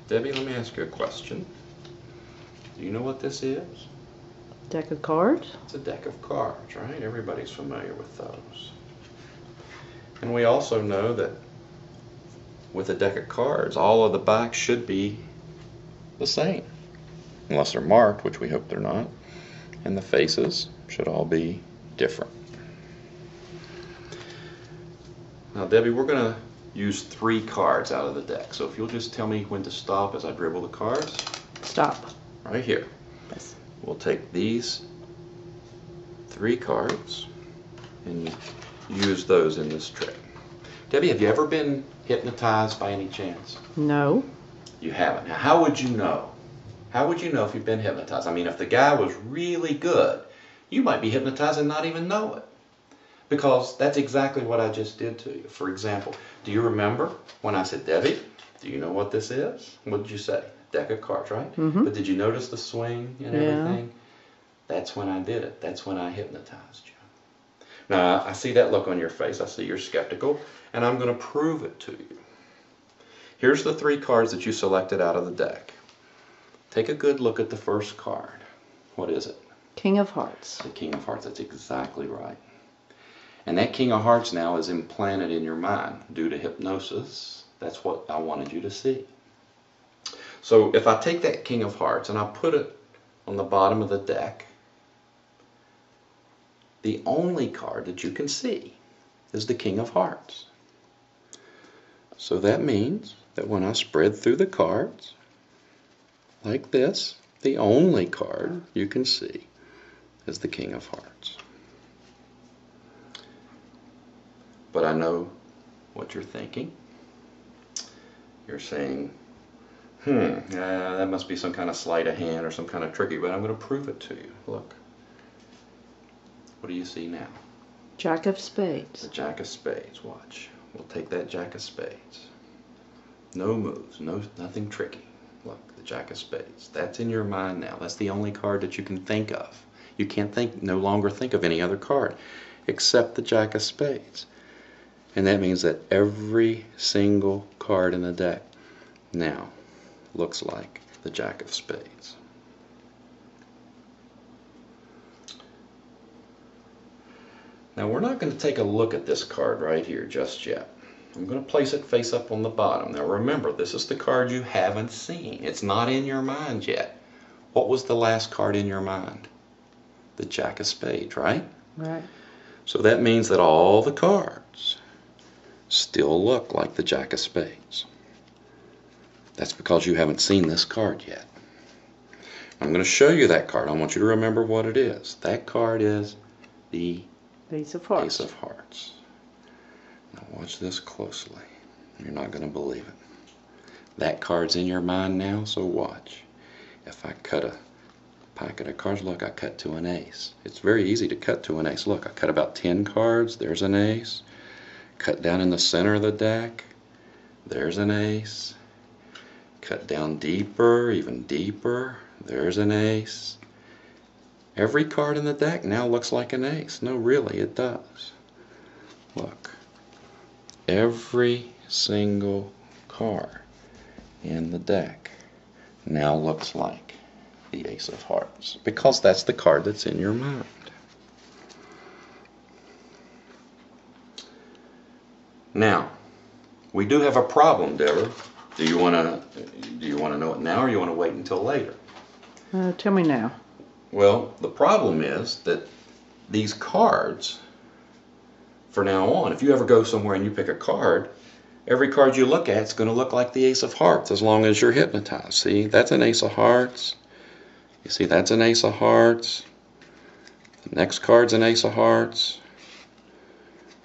Debbie, let me ask you a question. Do you know what this is? Deck of cards? It's a deck of cards, right? Everybody's familiar with those. And we also know that with a deck of cards, all of the backs should be the same, unless they're marked, which we hope they're not, and the faces should all be different. Now, Debbie, we're going to use 3 cards out of the deck, so if you'll just tell me when to stop as I dribble the cards. Stop. Right here. Yes. We'll take these 3 cards and use those in this trick. Debbie, have you ever been hypnotized by any chance? No. You haven't. Now, how would you know? How would you know if you've been hypnotized? I mean, if the guy was really good, you might be hypnotized and not even know it. Because that's exactly what I just did to you. For example, do you remember when I said, Debbie, do you know what this is? What did you say? Deck of cards, right? Mm-hmm. But did you notice the swing and everything? That's when I did it. That's when I hypnotized you. Now, I see that look on your face. I see you're skeptical, and I'm going to prove it to you. Here's the 3 cards that you selected out of the deck. Take a good look at the first card. What is it? King of Hearts. The King of Hearts. That's exactly right. And that King of Hearts now is implanted in your mind due to hypnosis. That's what I wanted you to see. So if I take that King of Hearts and I put it on the bottom of the deck, the only card that you can see is the King of Hearts. So that means that when I spread through the cards, like this, the only card you can see is the King of Hearts. But I know what you're thinking. You're saying, that must be some kind of sleight of hand or some kind of tricky, but I'm going to prove it to you. Look. What do you see now? Jack of Spades. The Jack of Spades. Watch. We'll take that Jack of Spades. No moves, nothing tricky. Look, the Jack of Spades. That's in your mind now. That's the only card that you can think of. You can't no longer think of any other card except the Jack of Spades. And that means that every single card in the deck now looks like the Jack of Spades. Now we're not going to take a look at this card right here just yet. I'm going to place it face up on the bottom. Now remember, this is the card you haven't seen. It's not in your mind yet. What was the last card in your mind? The Jack of Spades, right? Right. So that means that all the cards still look like the Jack of Spades. That's because you haven't seen this card yet. I'm going to show you that card. I want you to remember what it is. That card is the Ace of Hearts. Ace of Hearts. Now watch this closely. You're not going to believe it. That card's in your mind now, so watch. If I cut a packet of cards, look, I cut to an ace. It's very easy to cut to an ace. Look, I cut about 10 cards. There's an ace. Cut down in the center of the deck. There's an ace. Cut down deeper, even deeper. There's an ace. Every card in the deck now looks like an ace. No, really, it does. Look. Every single card in the deck now looks like the Ace of Hearts, because that's the card that's in your mind. Now, we do have a problem, Deborah. Do you want to know it now, or you want to wait until later? Tell me now. Well, the problem is that these cards, for now on, if you ever go somewhere and you pick a card, every card you look at is going to look like the Ace of Hearts as long as you're hypnotized. See, that's an Ace of Hearts. You see, that's an Ace of Hearts. The next card's an Ace of Hearts.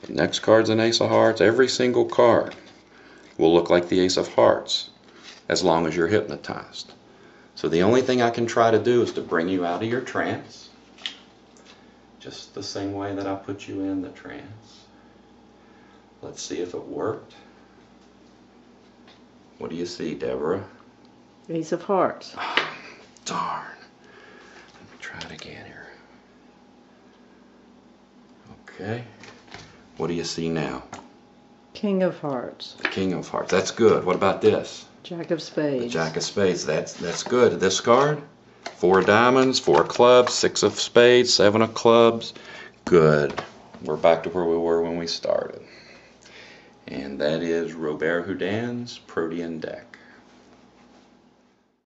The next card's an Ace of Hearts. Every single card will look like the Ace of Hearts as long as you're hypnotized. So the only thing I can try to do is to bring you out of your trance, just the same way that I put you in the trance. Let's see if it worked. What do you see, Deborah? Ace of Hearts. Oh, darn. Let me try it again here. Okay. What do you see now? King of Hearts. The King of Hearts. That's good. What about this? Jack of Spades. The Jack of Spades. That's good. This card, 4 diamonds, 4 clubs, 6 of spades, 7 of clubs. Good. We're back to where we were when we started. And that is Robert-Houdin's Protean deck.